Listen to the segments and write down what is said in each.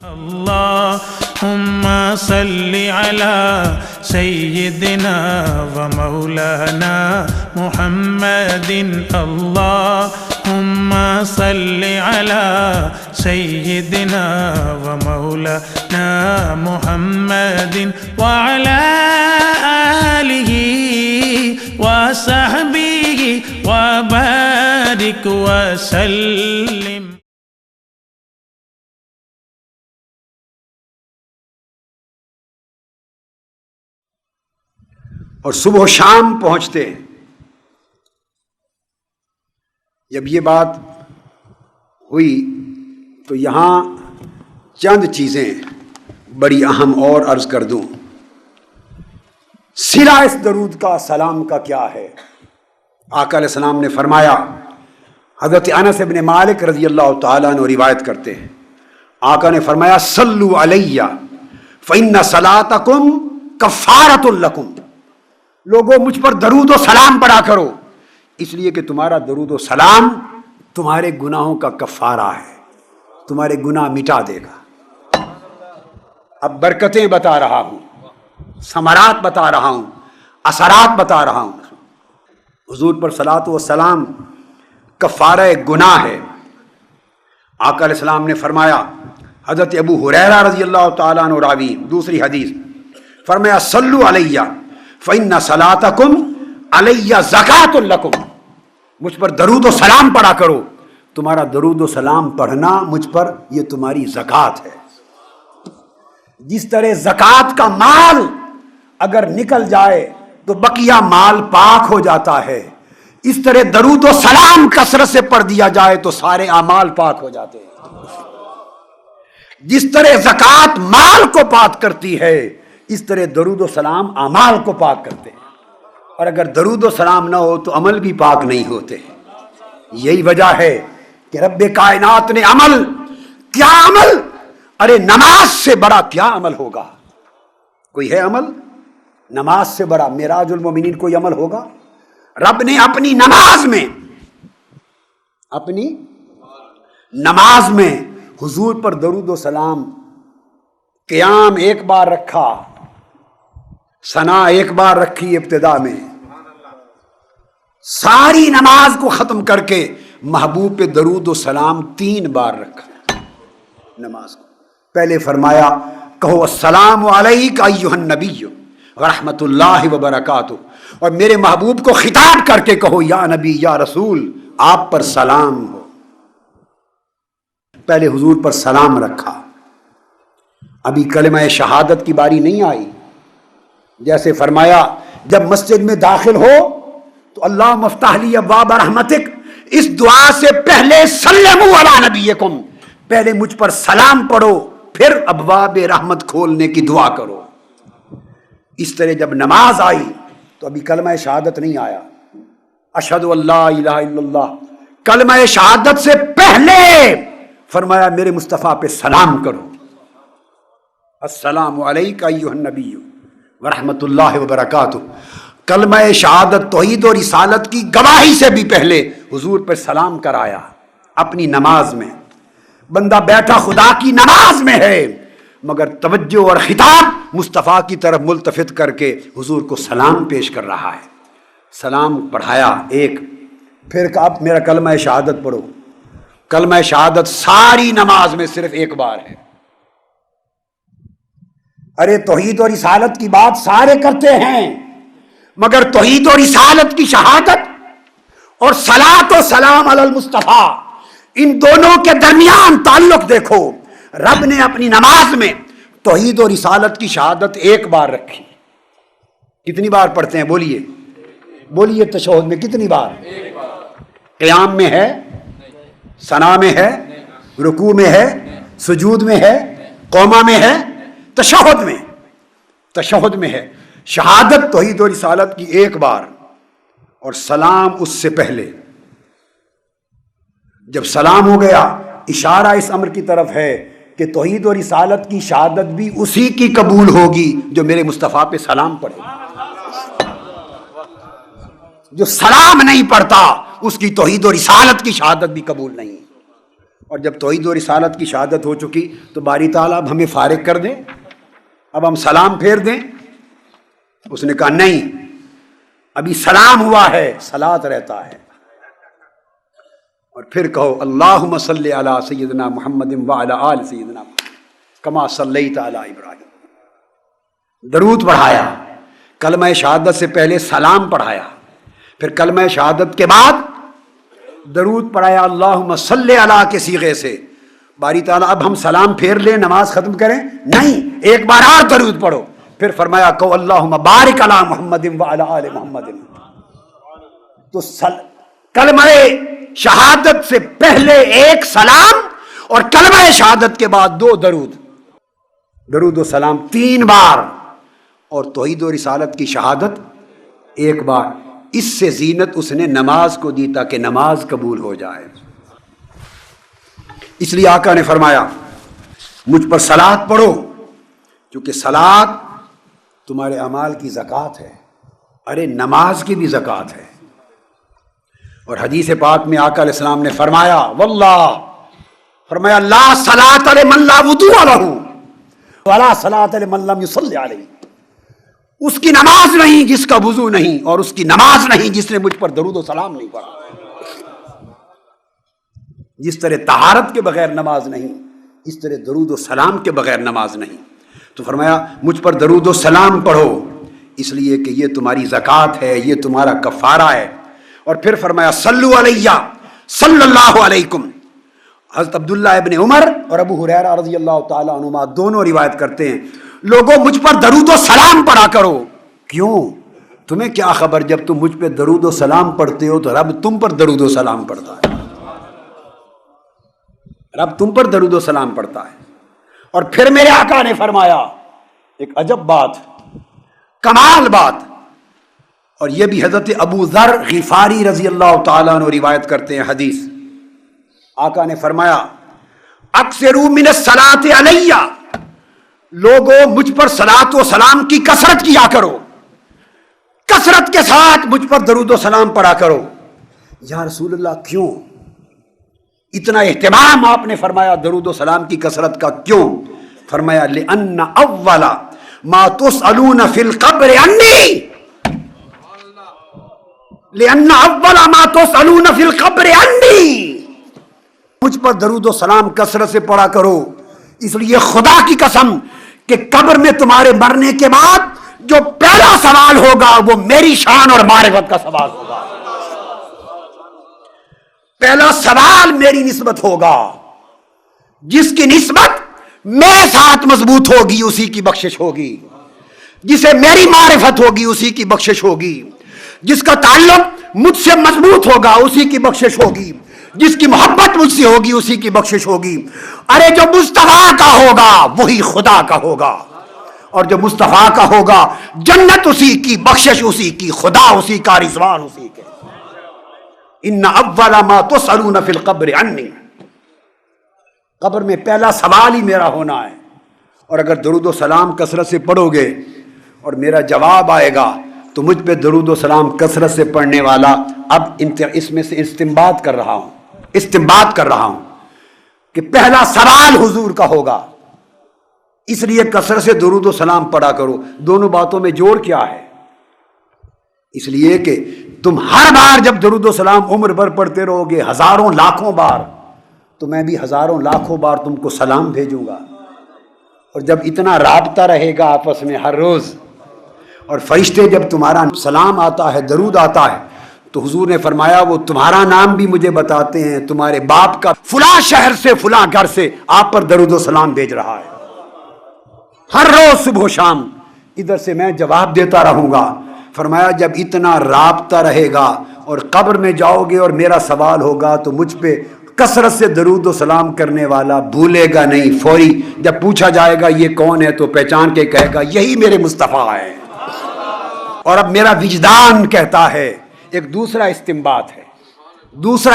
اللهم صل على سيدنا ومولانا محمد اللهم صل على سيدنا ومولانا محمد وعلى آله وصحبه وبارك وسلم. اور صبح و شام پہنچتے ہیں. جب یہ بات ہوئی تو یہاں چند چیزیں بڑی اہم اور عرض کر دوں. سرا اس درود کا سلام کا کیا ہے؟ آقا علیہ السلام نے فرمایا، حضرت انس بن مالک رضی اللہ تعالیٰ عنہ روایت کرتے ہیں، آقا نے فرمایا صلو علیہ فإن صلاتکم کفارۃ لکم. لوگوں مجھ پر درود و سلام پڑھا کرو، اس لیے کہ تمہارا درود و سلام تمہارے گناہوں کا کفارہ ہے، تمہارے گناہ مٹا دے گا. اب برکتیں بتا رہا ہوں، ثمرات بتا رہا ہوں، اثرات بتا رہا ہوں. حضور پر صلاۃ و سلام کفارہ گناہ ہے. آقا علیہ السلام نے فرمایا، حضرت ابو ہریرہ رضی اللہ تعالیٰ عنہ راوی، دوسری حدیث، فرمایا صلو علیہ فإن صلاتکم علیہ زکوٰۃ لکم. مجھ پر درود و سلام پڑھا کرو، تمہارا درود و سلام پڑھنا مجھ پر یہ تمہاری زکوٰۃ ہے. جس طرح زکوٰۃ کا مال اگر نکل جائے تو بقیہ مال پاک ہو جاتا ہے، اس طرح درود و سلام کثرت سے پڑھ دیا جائے تو سارے اعمال پاک ہو جاتے ہیں. جس طرح زکوٰۃ مال کو پاک کرتی ہے، اس طرح درود و سلام اعمال کو پاک کرتے ہیں. اور اگر درود و سلام نہ ہو تو عمل بھی پاک نہیں ہوتے. یہی وجہ ہے کہ رب کائنات نے عمل، کیا عمل؟ ارے نماز سے بڑا کیا عمل ہوگا؟ کوئی ہے عمل نماز سے بڑا؟ معراج المومنین کوئی عمل ہوگا؟ رب نے اپنی نماز میں حضور پر درود و سلام، قیام ایک بار رکھا، ثنا ایک بار رکھی ابتدا میں، ساری نماز کو ختم کر کے محبوب پہ درود و سلام 3 بار رکھا. نماز کو پہلے فرمایا کہو السلام علیک ایھا النبی ورحمۃ اللہ وبرکاتہ، اور میرے محبوب کو خطاب کر کے کہو یا نبی یا رسول آپ پر سلام ہو. پہلے حضور پر سلام رکھا. ابھی کلمہ شہادت کی باری نہیں آئی. جیسے فرمایا جب مسجد میں داخل ہو تو اللہم افتح لی ابواب رحمتک، اس دعا سے پہلے سلموا علی نبیکم، پہلے مجھ پر سلام پڑھو، پھر ابواب رحمت کھولنے کی دعا کرو. اس طرح جب نماز آئی تو ابھی کلمہ شہادت نہیں آیا. اشہد ان لا الہ الا اللہ، کلمہ شہادت سے پہلے فرمایا میرے مصطفیٰ پہ سلام کرو. السلام علیک ایھا النبی ورحمۃ اللہ وبرکاتہ. کلمہ شہادت توحید و رسالت کی گواہی سے بھی پہلے حضور پر سلام کرایا. اپنی نماز میں بندہ بیٹھا خدا کی نماز میں ہے، مگر توجہ اور خطاب مصطفیٰ کی طرف ملتفت کر کے حضور کو سلام پیش کر رہا ہے. سلام پڑھایا ایک، پھر کہا اب میرا کلمہ شہادت پڑھو. کلمہ شہادت ساری نماز میں صرف ایک بار ہے. ارے توحید و رسالت کی بات سارے کرتے ہیں، مگر توحید و رسالت کی شہادت اور صلاۃ و سلام علی المصطفیٰ، ان دونوں کے درمیان تعلق دیکھو. رب نے اپنی نماز میں توحید و رسالت کی شہادت ایک بار رکھی. کتنی بار پڑھتے ہیں؟ بولیے تشہد میں کتنی بار؟ قیام میں ہے، ثنا میں ہے، رکوع میں ہے، سجود میں ہے، قوما میں ہے، تشہد میں ہے. شہادت توحید و رسالت کی ایک بار، اور سلام اس سے پہلے. جب سلام ہو گیا اشارہ اس امر کی طرف ہے کہ توحید و رسالت کی شہادت بھی اسی کی قبول ہوگی جو میرے مصطفیٰ پہ سلام پڑھے. جو سلام نہیں پڑھتا اس کی توحید و رسالت کی شہادت بھی قبول نہیں. اور جب توحید و رسالت کی شہادت ہو چکی تو باری تعالیٰ اب ہمیں فارغ کر دیں، اب ہم سلام پھیر دیں؟ اس نے کہا نہیں، ابھی سلام ہوا ہے، صلات رہتا ہے۔ اور پھر کہو اللہم صلی علی سیدنا محمد وعلی آل سیدنا محمد کما صلیت علی ابراہیم۔ درود پڑھایا، کلمہ شہادت سے پہلے سلام پڑھایا، پھر کلمہ شہادت کے بعد درود پڑھایا اللہم صلی علی کے صیغے سے۔ باری تعالیٰ اب ہم سلام پھیر لیں، نماز ختم کریں؟ نہیں، ایک بار اور درود پڑھو۔ پھر فرمایا کہ اللہم بارک علی محمد وعلی آل محمد۔ تو کلمہ شہادت سے پہلے ایک سلام اور کلمہ شہادت کے بعد دو درود، درود و سلام 3 بار، اور توحید و رسالت کی شہادت 1 بار۔ اس سے زینت اس نے نماز کو دی تاکہ نماز قبول ہو جائے۔ اس لیے آقا نے فرمایا مجھ پر صلات پڑھو، کیونکہ صلات تمہارے اعمال کی زکوٰۃ ہے۔ ارے نماز کی بھی زکوٰۃ ہے۔ اور حدیث پاک میں آقا علیہ السلام نے فرمایا واللہ، فرمایا لا صلاۃ لمن لا وضوء لہ ولا صلاۃ لمن لم یصلی علیہ۔ اس کی نماز نہیں جس کا وضو نہیں، اور اس کی نماز نہیں جس نے مجھ پر درود و سلام نہیں پڑھا۔ جس طرح طہارت کے بغیر نماز نہیں، اس طرح درود و سلام کے بغیر نماز نہیں۔ تو فرمایا مجھ پر درود و سلام پڑھو، اس لیے کہ یہ تمہاری زکوٰۃ ہے، یہ تمہارا کفارہ ہے۔ اور پھر فرمایا صلو علیہ صلی اللہ علیکم۔ حضرت عبداللہ ابن عمر اور ابو ہریرہ رضی اللہ تعالیٰ عنہما دونوں روایت کرتے ہیں لوگوں مجھ پر درود و سلام پڑھا کرو۔ کیوں؟ تمہیں کیا خبر، جب تم مجھ پہ درود و سلام پڑھتے ہو تو رب تم پر درود و سلام پڑھتا ہے، رب تم پر درود و سلام پڑھتا ہے۔ اور پھر میرے آقا نے فرمایا ایک عجب بات، کمال بات، اور یہ بھی حضرت ابو ذر غفاری رضی اللہ تعالیٰ عنہ روایت کرتے ہیں حدیث۔ آقا نے فرمایا اکثروا من الصلاۃ علیہ، لوگوں مجھ پر صلاۃ و سلام کی کثرت کیا کرو، کثرت کے ساتھ مجھ پر درود و سلام پڑھا کرو۔ یا رسول اللہ کیوں اتنا اہتمام آپ نے فرمایا درود و سلام کی کثرت کا؟ کیوں؟ فرمایا لأن اول ما تسألون فی القبر عنی، لأن اول ما تسألون فی القبر عنی، مجھ پر درود و سلام کثرت سے پڑھا کرو، اس لیے خدا کی قسم کہ قبر میں تمہارے مرنے کے بعد جو پہلا سوال ہوگا وہ میری شان اور معرفت کا سوال ہوگا۔ پہلا سوال میری نسبت ہوگا، جس کی نسبت میرے ساتھ مضبوط ہوگی اسی کی بخشش ہوگی، جسے میری معرفت ہوگی اسی کی بخشش ہوگی، جس کا تعلق مجھ سے مضبوط ہوگا اسی کی بخشش ہوگی، جس کی محبت مجھ سے ہوگی اسی کی بخشش ہوگی۔ ارے جو مصطفیٰ کا ہوگا وہی خدا کا ہوگا، اور جو مصطفیٰ کا ہوگا جنت اسی کی، بخشش اسی کی، خدا اسی کا، رضوان اسی کے۔ ان اول ما تسألون فی القبر عنی، قبر میں پہلا سوال ہی میرا ہونا ہے۔ اور اگر درود و سلام کثرت سے پڑھو گے اور میرا جواب آئے گا تو مجھ پہ درود و سلام کثرت سے پڑھنے والا، اب اس میں سے استنباط کر رہا ہوں کہ پہلا سوال حضور کا ہوگا، اس لیے کثرت سے درود و سلام پڑھا کرو۔ دونوں باتوں میں جوڑ کیا ہے؟ اس لیے کہ تم ہر بار جب درود و سلام عمر بھر پڑھتے رہو گے، ہزاروں لاکھوں بار، تو میں بھی ہزاروں لاکھوں بار تم کو سلام بھیجوں گا۔ اور جب اتنا رابطہ رہے گا آپس میں ہر روز، اور فرشتے جب تمہارا سلام آتا ہے، درود آتا ہے، تو حضور نے فرمایا وہ تمہارا نام بھی مجھے بتاتے ہیں، تمہارے باپ کا فلاں شہر سے فلاں گھر سے آپ پر درود و سلام بھیج رہا ہے۔ ہر روز صبح و شام ادھر سے میں جواب دیتا رہوں گا۔ فرمایا جب اتنا رابطہ رہے گا اور قبر میں جاؤ گے اور میرا سوال ہوگا تو مجھ پہ کثرت سے درود و سلام کرنے والا بھولے گا نہیں، فوری جب پوچھا جائے گا یہ کون ہے تو پہچان کے کہے گا یہی میرے مصطفیٰ ہے۔ اور اب میرا وجدان کہتا ہے، ایک دوسرا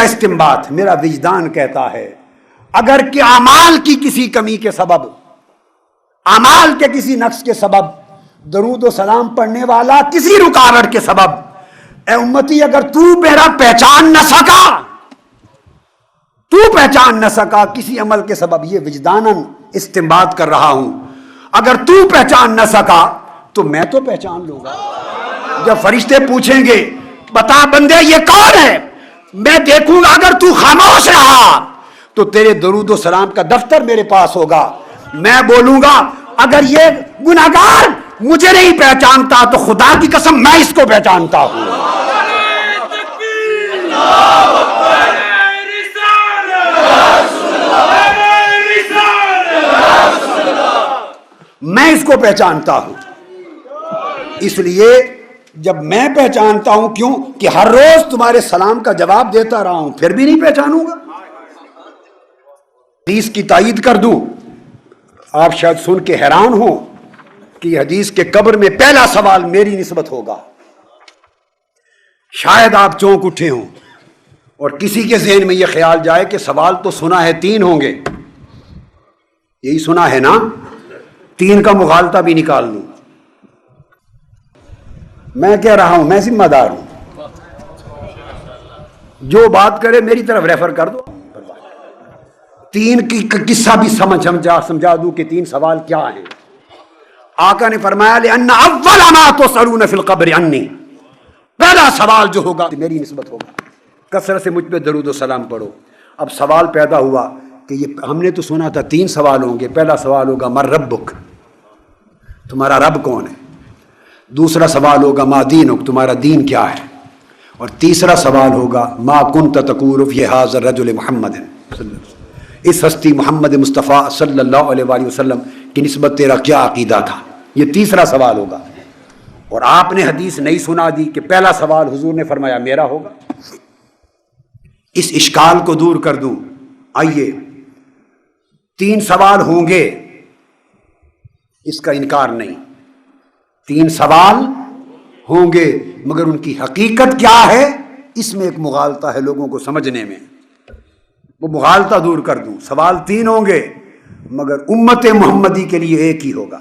استنباط میرا وجدان کہتا ہے، اگر کہ اعمال کی کسی کمی کے سبب، اعمال کے کسی نقص کے سبب، درود و سلام پڑھنے والا کسی رکاوٹ کے سبب، اے امتی اگر تو میرا پہچان نہ سکا تو پہچان نہ سکا کسی عمل کے سبب، یہ وجداناً استنباط کر رہا ہوں، اگر تو پہچان نہ سکا تو میں تو پہچان لوں گا۔ جب فرشتے پوچھیں گے بتا بندے یہ کون ہے، میں دیکھوں گا اگر تو خاموش رہا تو تیرے درود و سلام کا دفتر میرے پاس ہوگا، میں بولوں گا اگر یہ گناہگار مجھے نہیں پہچانتا تو خدا کی قسم میں اس کو پہچانتا ہوں۔ میں اس کو پہچانتا ہوں، اس لیے جب میں پہچانتا ہوں، کیوں کہ ہر روز تمہارے سلام کا جواب دیتا رہا ہوں، پھر بھی نہیں پہچانوں گا؟ حدیث کی تائید کر دوں، آپ شاید سن کے حیران ہوں کہ یہ حدیث کے قبر میں پہلا سوال میری نسبت ہوگا۔ شاید آپ چونک اٹھے ہوں اور کسی کے ذہن میں یہ خیال جائے کہ سوال تو سنا ہے 3 ہوں گے، یہی سنا ہے نا، 3 کا مغالطہ بھی نکال لوں۔ میں کہہ رہا ہوں میں ذمہ دار ہوں، جو بات کرے میری طرف ریفر کر دو، 3 کی قصہ بھی سمجھا دوں کہ 3 سوال کیا ہیں۔ آقا نے فرمایا لِأَنَّ أَوَّلَ مَا تُسْأَلُونَ فِي الْقَبْرِ عَنِّي، پہلا سوال جو ہوگا میری نسبت ہوگا، کثرت سے مجھ پہ درود و سلام پڑھو۔ اب سوال پیدا ہوا کہ یہ ہم نے تو سنا تھا 3 سوال ہوں گے، پہلا سوال ہوگا مَن رَبُّک، تمہارا رب کون ہے، دوسرا سوال ہوگا ما دینک، تمہارا دین کیا ہے، اور تیسرا سوال ہوگا ما کنت تقول فی ھذا الرجل محمد، اس ہستی محمد مصطفیٰ صلی اللہ علیہ وآلہ وسلم کی نسبت تیرا کیا عقیدہ تھا، یہ تیسرا سوال ہوگا۔ اور آپ نے حدیث نہیں سنا دی کہ پہلا سوال حضور نے فرمایا میرا ہوگا۔ اس اشکال کو دور کر دوں، آئیے 3 سوال ہوں گے، اس کا انکار نہیں، 3 سوال ہوں گے، مگر ان کی حقیقت کیا ہے اس میں ایک مغالطہ ہے لوگوں کو سمجھنے میں، وہ مغالطہ دور کر دوں۔ سوال 3 ہوں گے مگر امت محمدی کے لیے ایک ہی ہوگا۔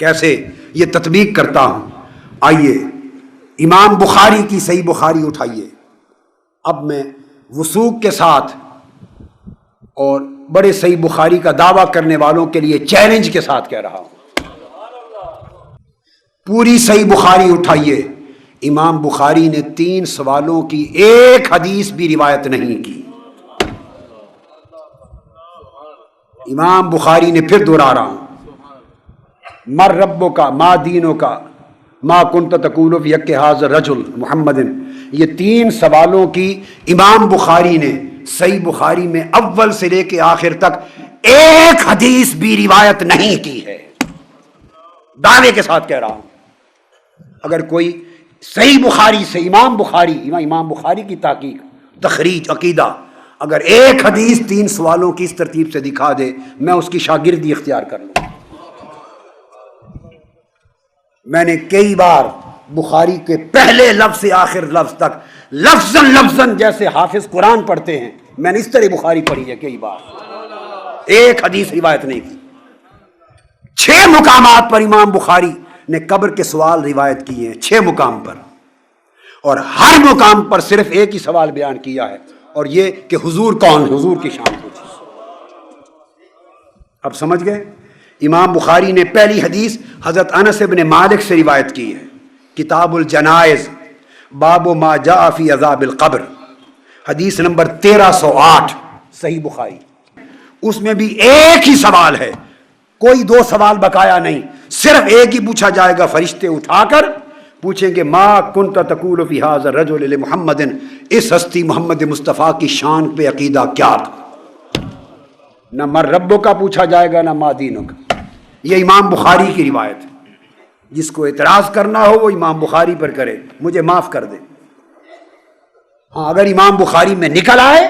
کیسے؟ یہ تطبیق کرتا ہوں، آئیے امام بخاری کی صحیح بخاری اٹھائیے، اب میں وثوق کے ساتھ اور بڑے صحیح بخاری کا دعویٰ کرنے والوں کے لیے چیلنج کے ساتھ کہہ رہا ہوں، پوری صحیح بخاری اٹھائیے، امام بخاری نے 3 سوالوں کی ایک حدیث بھی روایت نہیں کی۔ امام بخاری نے، پھر دوہرا رہا ہوں، مر ربو کا، ما دینوں کا، ما کنت تقول فی حق ھذا الرجل محمد، یہ 3 سوالوں کی امام بخاری نے صحیح بخاری میں اول سے لے کے آخر تک ایک حدیث بھی روایت نہیں کی ہے، دعوے کے ساتھ کہہ رہا ہوں۔ اگر کوئی صحیح بخاری سے امام بخاری کی تحقیق، تخریج، عقیدہ، اگر ایک حدیث 3 سوالوں کی اس ترتیب سے دکھا دے، میں اس کی شاگردی اختیار کر لوں۔ میں نے کئی بار بخاری کے پہلے لفظ سے آخر لفظ تک لفظاً جیسے حافظ قرآن پڑھتے ہیں، میں نے اس طرح بخاری پڑھی ہے کئی بار، ایک حدیث روایت نہیں کی۔ 6 مقامات پر امام بخاری نے قبر کے سوال روایت کیے ہیں، 6 مقام پر، اور ہر مقام پر صرف ایک ہی سوال بیان کیا ہے، اور یہ کہ حضور کون ہے، حضور کی شان پوچھی۔ اب سمجھ گئے؟ امام بخاری نے پہلی حدیث حضرت انس بن مالک سے روایت کی ہے، کتاب الجنائز، باب ما جاء فی عذاب القبر، حدیث نمبر 1308 صحیح بخاری۔ اس میں بھی ایک ہی سوال ہے، کوئی 2 سوال بقایا نہیں، صرف ایک ہی پوچھا جائے گا، فرشتے اٹھا کر پوچھیں گے ما کنت تقول فی ھذا الرجل لمحمد، اس ہستی محمد مصطفیٰ کی شان پہ عقیدہ کیا تھا، نہ مر ربو کا پوچھا جائے گا، نہ ما دینوں کا۔ یہ امام بخاری کی روایت ہے، جس کو اعتراض کرنا ہو وہ امام بخاری پر کرے، مجھے معاف کر دے۔ ہاں اگر امام بخاری میں نکل آئے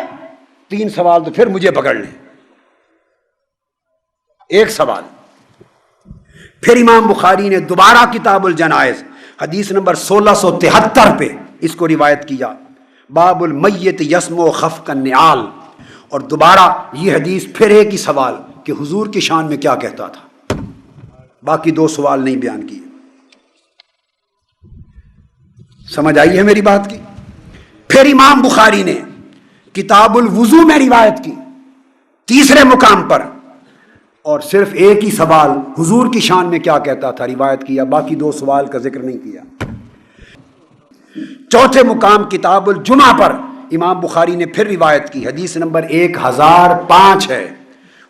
3 سوال تو پھر مجھے پکڑ لیں، ایک سوال۔ پھر امام بخاری نے دوبارہ کتاب الجنائز حدیث نمبر 1673 پہ اس کو روایت کیا، باب المیت یسمع خفق النعال، اور دوبارہ یہ حدیث پھر ایک ہی سوال کہ حضور کی شان میں کیا کہتا تھا، باقی 2 سوال نہیں بیان کیے۔ سمجھ آئی ہے میری بات کی؟ پھر امام بخاری نے کتاب الوضو میں روایت کی تیسرے مقام پر، اور صرف ایک ہی سوال حضور کی شان میں کیا کہتا تھا روایت کیا، باقی دو سوال کا ذکر نہیں کیا۔ چوتھے مقام کتاب الجمعہ پر امام بخاری نے پھر روایت کی، حدیث نمبر 1005 ہے،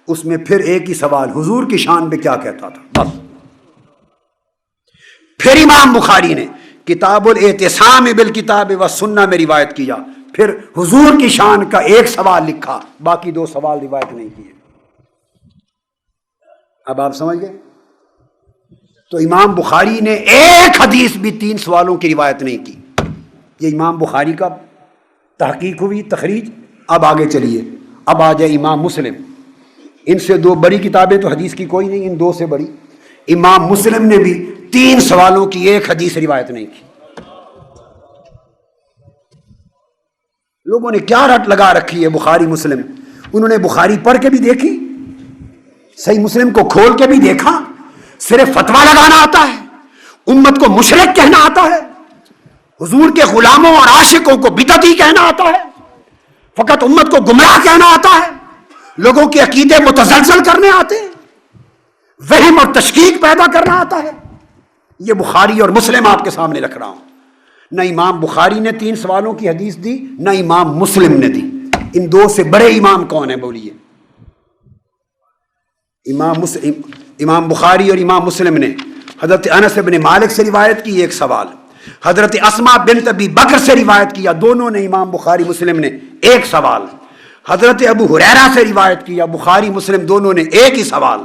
اس میں پھر ایک ہی سوال حضور کی شان میں کیا کہتا تھا بس۔ پھر امام بخاری نے کتاب الاعتصام بالکتاب والسنہ میں روایت کیا، پھر حضور کی شان کا ایک سوال لکھا، باقی دو سوال روایت نہیں کیے۔ اب آپ سمجھ گئے؟ تو امام بخاری نے ایک حدیث بھی 3 سوالوں کی روایت نہیں کی۔ یہ امام بخاری کا تحقیق ہوئی، تخریج۔ اب آگے چلیے، اب آ جائے امام مسلم۔ ان سے 2 بڑی کتابیں تو حدیث کی کوئی نہیں، ان 2 سے بڑی۔ امام مسلم نے بھی 3 سوالوں کی ایک حدیث روایت نہیں کی۔ لوگوں نے کیا رٹ لگا رکھی ہے بخاری مسلم، انہوں نے بخاری پڑھ کے بھی دیکھی، صحیح مسلم کو کھول کے بھی دیکھا، صرف فتویٰ لگانا آتا ہے، امت کو مشرک کہنا آتا ہے، حضور کے غلاموں اور عاشقوں کو بدعتی کہنا آتا ہے، فقط امت کو گمراہ کہنا آتا ہے، لوگوں کے عقیدے متزلزل کرنے آتے ہیں، وہم اور تشکیک پیدا کرنا آتا ہے۔ یہ بخاری اور مسلم آپ کے سامنے رکھ رہا ہوں۔ نہ امام بخاری نے 3 سوالوں کی حدیث دی، نہ امام مسلم نے دی۔ ان 2 سے بڑے امام کون ہیں بولیے؟ امام بخاری اور امام مسلم نے حضرت انس بن مالک سے روایت کی 1 سوال، حضرت اسماء بنت ابی بکر سے روایت کیا، دونوں نے امام بخاری مسلم نے 1 سوال، حضرت ابو ہریرہ سے روایت کیا، بخاری مسلم دونوں نے 1 ہی سوال،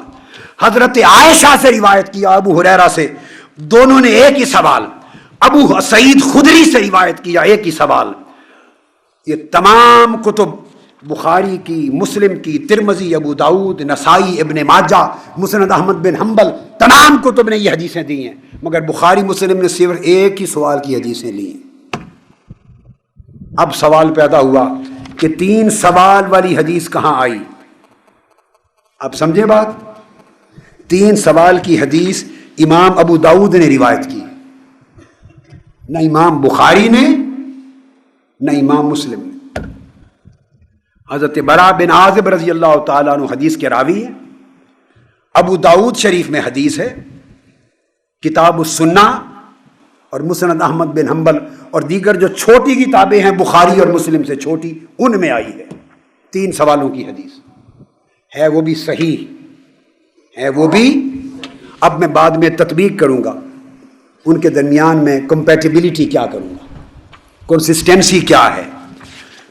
حضرت عائشہ سے روایت کیا ابو ہریرہ سے، دونوں نے 1 ہی سوال، ابو سعید خدری سے روایت کیا 1 ہی سوال۔ یہ تمام کتب بخاری کی، مسلم کی، ترمذی، ابو داؤد، نسائی، ابن ماجہ، مسند احمد بن حنبل، تمام کتب نے یہ حدیثیں دی ہیں، مگر بخاری مسلم نے صرف 1 ہی سوال کی حدیثیں لی ہیں۔ اب سوال پیدا ہوا کہ 3 سوال والی حدیث کہاں آئی؟ اب سمجھے بات؟ 3 سوال کی حدیث امام ابو داؤد نے روایت کی، نہ امام بخاری نے نہ امام مسلم نے۔ حضرت برا بن عازب رضی اللہ تعالیٰ عنہ حدیث کے راوی ہیں، ابو داؤد شریف میں حدیث ہے، کتاب السنہ اور مسند احمد بن حنبل اور دیگر جو چھوٹی کتابیں ہیں بخاری اور مسلم سے چھوٹی، ان میں آئی ہے 3 سوالوں کی حدیث ہے، وہ بھی صحیح ہے، وہ بھی۔ اب میں بعد میں تطبیق کروں گا، ان کے درمیان میں کمپیٹیبلٹی کیا کروں گا، کنسسٹنسی کیا ہے۔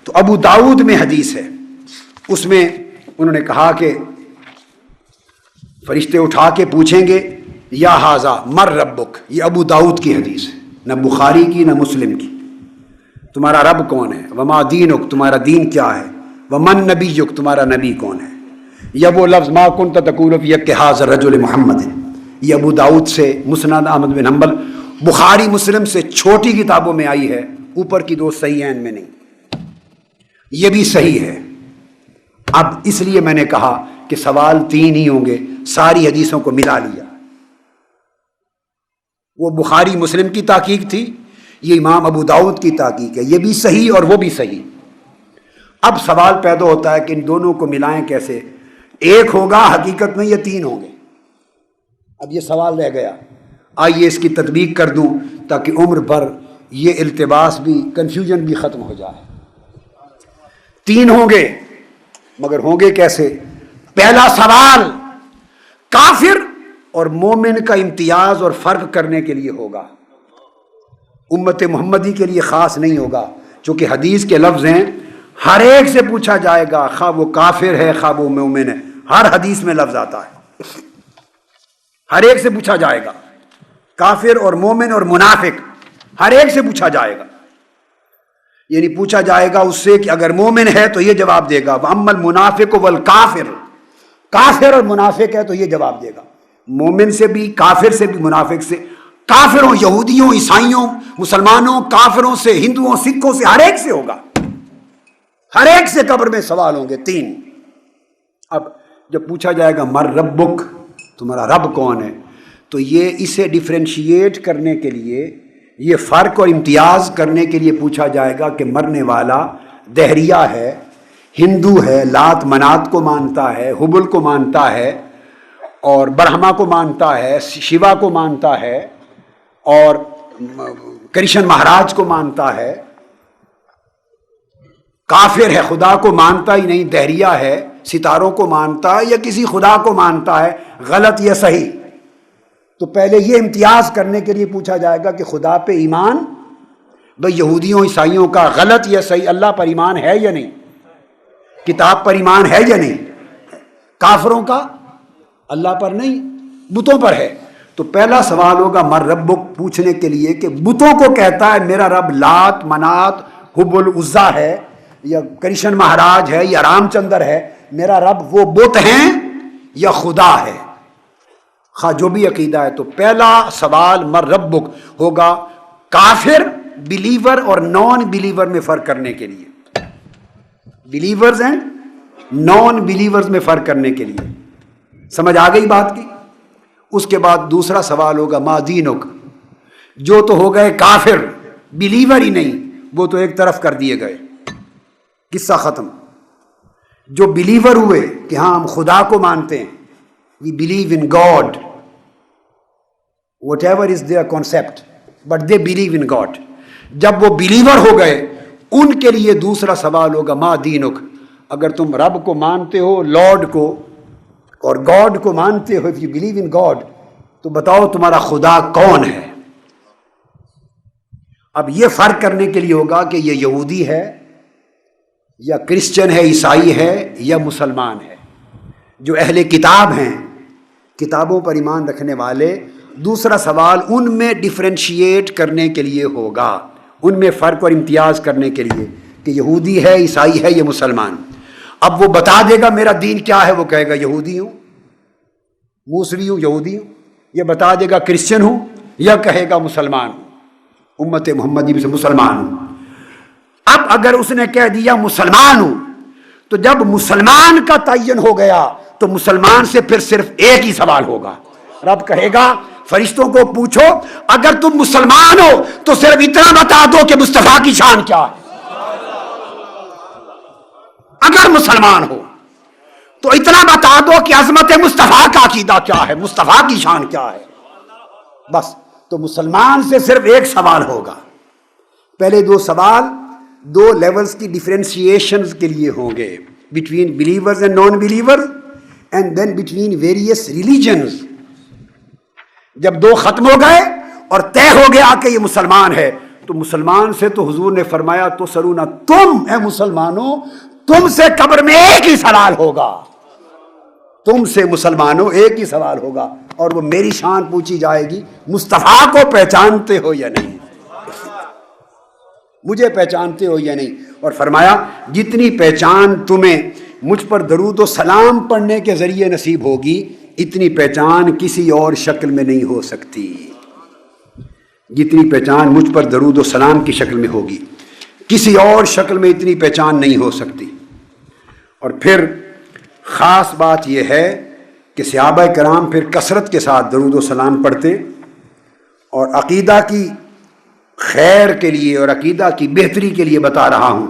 تو ابو داؤد میں حدیث ہے، اس میں انہوں نے کہا کہ فرشتے اٹھا کے پوچھیں گے یا حاذا مر ربک، یہ ابو داؤد کی حدیث ہے، نہ بخاری کی نہ مسلم کی۔ تمہارا رب کون ہے؟ وما دینک، تمہارا دین کیا ہے؟ ومن نبیک، تمہارا نبی کون ہے؟ یا وہ لفظ ما کنت تقول فی کہ ھذا الرجل محمد ہے، یہ ابو داؤد سے، مسند احمد بن حنبل، بخاری مسلم سے چھوٹی کتابوں میں آئی ہے، اوپر کی 2 صحیحین میں نہیں۔ یہ بھی صحیح ہے۔ اب اس لیے میں نے کہا کہ سوال 3 ہی ہوں گے، ساری حدیثوں کو ملا لیا۔ وہ بخاری مسلم کی تحقیق تھی، یہ امام ابو داؤد کی تحقیق ہے، یہ بھی صحیح اور وہ بھی صحیح۔ اب سوال پیدا ہوتا ہے کہ ان دونوں کو ملائیں کیسے؟ 1 ہوگا حقیقت میں، یہ 3 ہوں گے۔ اب یہ سوال رہ گیا، آئیے اس کی تطبیق کر دوں تاکہ عمر بھر یہ التباس بھی، کنفیوژن بھی ختم ہو جائے۔ 3 ہوں گے، مگر ہوں گے کیسے؟ پہلا سوال کافر اور مومن کا امتیاز اور فرق کرنے کے لیے ہوگا، امت محمدی کے لیے خاص نہیں ہوگا، چونکہ حدیث کے لفظ ہیں، ہر ایک سے پوچھا جائے گا، خواہ وہ کافر ہے خواہ وہ مومن ہے، ہر حدیث میں لفظ آتا ہے، ہر ایک سے پوچھا جائے گا، کافر اور مومن اور منافق، ہر ایک سے پوچھا جائے گا۔ یعنی پوچھا جائے گا اس سے کہ اگر مومن ہے تو یہ جواب دے گا، وَأَمَّا الْمُنَافِقُ وَالْكَافِرُ، کافر اور منافق ہے تو یہ جواب دے گا، مومن سے بھی، کافر سے بھی، منافق سے، کافروں، یہودیوں، عیسائیوں، مسلمانوں، کافروں سے، ہندوؤں، سکھوں سے، ہر ایک سے ہوگا، ہر ایک سے قبر میں سوال ہوں گے 3۔ اب جب پوچھا جائے گا مر ربک، تمہارا رب کون ہے، تو یہ اسے ڈیفرینشیٹ کرنے کے لیے، یہ فرق اور امتیاز کرنے کے لیے پوچھا جائے گا کہ مرنے والا دہریہ ہے، ہندو ہے، لات منات کو مانتا ہے، حبل کو مانتا ہے، اور برہما کو مانتا ہے، شیوا کو مانتا ہے، اور کرشن مہاراج کو مانتا ہے، کافر ہے، خدا کو مانتا ہی نہیں، دہریہ ہے، ستاروں کو مانتا ہے یا کسی خدا کو مانتا ہے، غلط یا صحیح؟ تو پہلے یہ امتیاز کرنے کے لیے پوچھا جائے گا کہ خدا پہ ایمان، بھئی یہودیوں عیسائیوں کا غلط یا صحیح، اللہ پر ایمان ہے یا نہیں، کتاب پر ایمان ہے یا نہیں؟ کافروں کا اللہ پر نہیں، بتوں پر ہے۔ تو پہلا سوال ہوگا من ربک، پوچھنے کے لیے کہ بتوں کو کہتا ہے میرا رب لات منات حبل عزا ہے یا کرشن مہاراج ہے یا رام چندر ہے، میرا رب وہ بت ہیں یا خدا ہے؟ خواہ جو بھی عقیدہ ہے۔ تو پہلا سوال من ربک ہوگا کافر، بلیور اور نان بلیور میں فرق کرنے کے لیے، بلیورز ہیں نان بلیورز میں فرق کرنے کے لیے۔ سمجھ آ گئی بات کی؟ اس کے بعد دوسرا سوال ہوگا ما دینک، جو تو ہو گئے کافر، بلیور ہی نہیں، وہ تو ایک طرف کر دیے گئے، قصہ ختم۔ جو بلیور ہوئے کہ ہاں ہم خدا کو مانتے ہیں، we believe in God, whatever is their concept, but they believe in God. جب وہ بلیور ہو گئے ان کے لیے دوسرا سوال ہوگا ما دینک، اگر تم رب کو مانتے ہو، لارڈ کو اور گاڈ کو مانتے ہو، if you believe in God، تو بتاؤ تمہارا خدا کون ہے؟ اب یہ فرق کرنے کے لیے ہوگا کہ یہ یہودی ہے یا کرسچن ہے، عیسائی ہے یا مسلمان ہے۔ جو اہل کتاب ہیں، کتابوں پر ایمان رکھنے والے، دوسرا سوال ان میں ڈیفرینشیٹ کرنے کے لیے ہوگا، ان میں فرق اور امتیاز کرنے کے لیے کہ یہودی ہے، عیسائی ہے یا مسلمان۔ اب وہ بتا دے گا میرا دین کیا ہے، وہ کہے گا یہودی ہوں، موسوی ہوں، یہودی ہوں، یہ بتا دے گا کرسچن ہوں یا کہے گا مسلمان ہوں، امت محمدی میں سے مسلمان ہوں۔ اب اگر اس نے کہہ دیا مسلمان ہوں، تو جب مسلمان کا تعین ہو گیا تو مسلمان سے پھر صرف ایک ہی سوال ہوگا۔ رب کہے گا فرشتوں کو پوچھو اگر تم مسلمان ہو تو صرف اتنا بتا دو کہ مصطفیٰ کی شان کیا ہے۔ اگر مسلمان ہو تو اتنا بتا دو کہ عظمت مصطفیٰ کا عقیدہ کیا ہے، مصطفیٰ کی شان کیا ہے، بس۔ تو مسلمان سے صرف ایک سوال ہوگا۔ پہلے دو سوال دو لیولز کی ڈیفرینشیشنز کے لیے ہوں گے، between believers and non believers, and then between various religions. جب دو ختم ہو گئے اور طے ہو گیا کہ یہ مسلمان ہے، تو مسلمان سے تو حضور نے فرمایا تو سرونا، تم اے مسلمانوں، تم سے قبر میں ایک ہی سوال ہوگا، تم سے مسلمانوں ایک ہی سوال ہوگا، اور وہ میری شان پوچھی جائے گی، مصطفیٰ کو پہچانتے ہو یا نہیں، مجھے پہچانتے ہو یا نہیں۔ اور فرمایا جتنی پہچان تمہیں مجھ پر درود و سلام پڑھنے کے ذریعے نصیب ہوگی، اتنی پہچان کسی اور شکل میں نہیں ہو سکتی، جتنی پہچان مجھ پر درود و سلام کی شکل میں ہوگی، کسی اور شکل میں اتنی پہچان نہیں ہو سکتی۔ اور پھر خاص بات یہ ہے کہ صحابہ کرام پھر کثرت کے ساتھ درود و سلام پڑھتے، اور عقیدہ کی خیر کے لیے اور عقیدہ کی بہتری کے لیے بتا رہا ہوں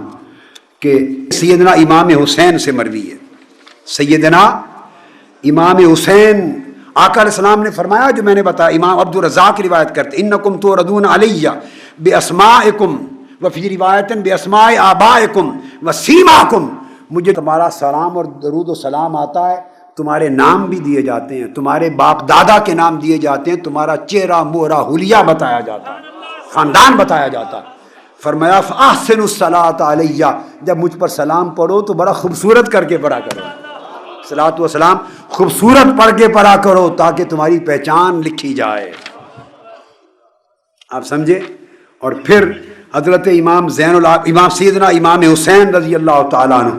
کہ سیدنا امام حسین سے مروی ہے، سیدنا امام حسین آقا علیہ السلام نے فرمایا، جو میں نے بتایا، امام عبد الرزاق روایت کرتے، انکم توردون علی باسمائکم وفی روایت باسماء آبائکم وسیماکم، مجھے تمہارا سلام اور درود و سلام آتا ہے، تمہارے نام بھی دیے جاتے ہیں، تمہارے باپ دادا کے نام دیے جاتے ہیں، تمہارا چہرہ مہرہ حلیہ بتایا جاتا ہے، خاندان بتایا جاتا ہے۔ فرمایا فاحسنوا الصلاۃ علیہ، جب مجھ پر سلام پڑھو تو بڑا خوبصورت کر کے پڑھا کرو، صلاۃ و سلام خوبصورت پڑھ کے پڑھا کرو تاکہ تمہاری پہچان لکھی جائے۔ آپ سمجھے؟ اور پھر حضرت امام امام سیدنا امام حسین رضی اللہ تعالیٰ عنہ،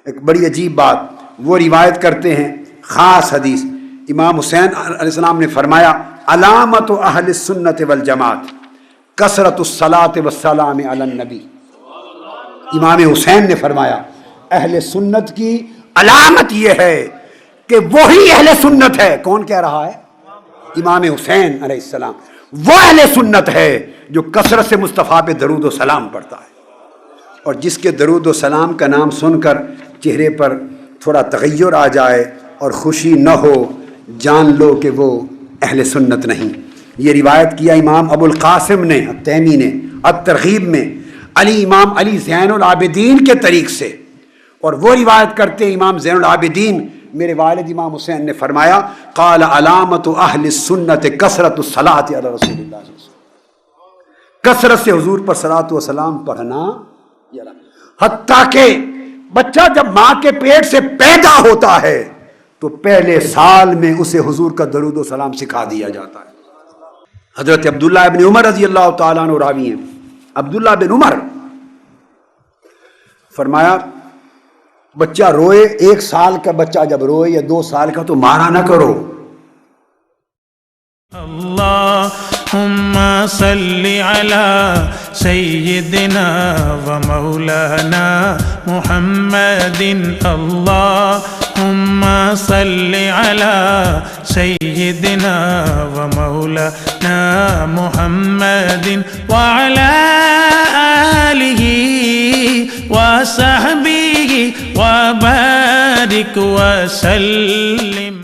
ایک بڑی عجیب بات وہ روایت کرتے ہیں، خاص حدیث، امام حسین علیہ السلام نے فرمایا علامت اہل السنت والجماعت کثرت الصلاۃ والسلام علی النبی۔ امام حسین نے فرمایا اہل سنت کی علامت یہ ہے کہ وہی اہل سنت ہے۔ کون کہہ رہا ہے؟ امام حسین علیہ السلام، وہ اہل سنت ہے جو کثرت سے مصطفیٰ پہ درود و سلام پڑھتا ہے۔ اور جس کے درود و سلام کا نام سن کر چہرے پر تھوڑا تغیر آ جائے اور خوشی نہ ہو، جان لو کہ وہ اہل سنت نہیں۔ یہ روایت کیا امام ابو القاسم نے التیمی نے الترغیب میں امام علی زین العابدین کے طریق سے، اور وہ روایت کرتے امام زین العابدین میرے والد امام حسین نے فرمایا قال علامت اہل السنت کثرت الصلاۃ علی رسول اللہ صلی اللہ علیہ وسلم، کثرت سے حضور پر صلاۃ و سلام پڑھنا، حتیٰ کہ بچہ جب ماں کے پیٹ سے پیدا ہوتا ہے تو پہلے سال میں اسے حضور کا درود و سلام سکھا دیا جاتا ہے۔ حضرت عبداللہ ابن عمر رضی اللہ تعالیٰ عنہ راوی ہیں، عبداللہ بن عمر فرمایا بچہ روئے، 1 سال کا بچہ جب روئے یا 2 سال کا تو مارا نہ کرو۔ اللہم صلی علی سیدنا و مولانا محمد، اللہم صلی علی سیدنا و مولانا محمد وعلی آلہ وصحبہ وبارک وسلم۔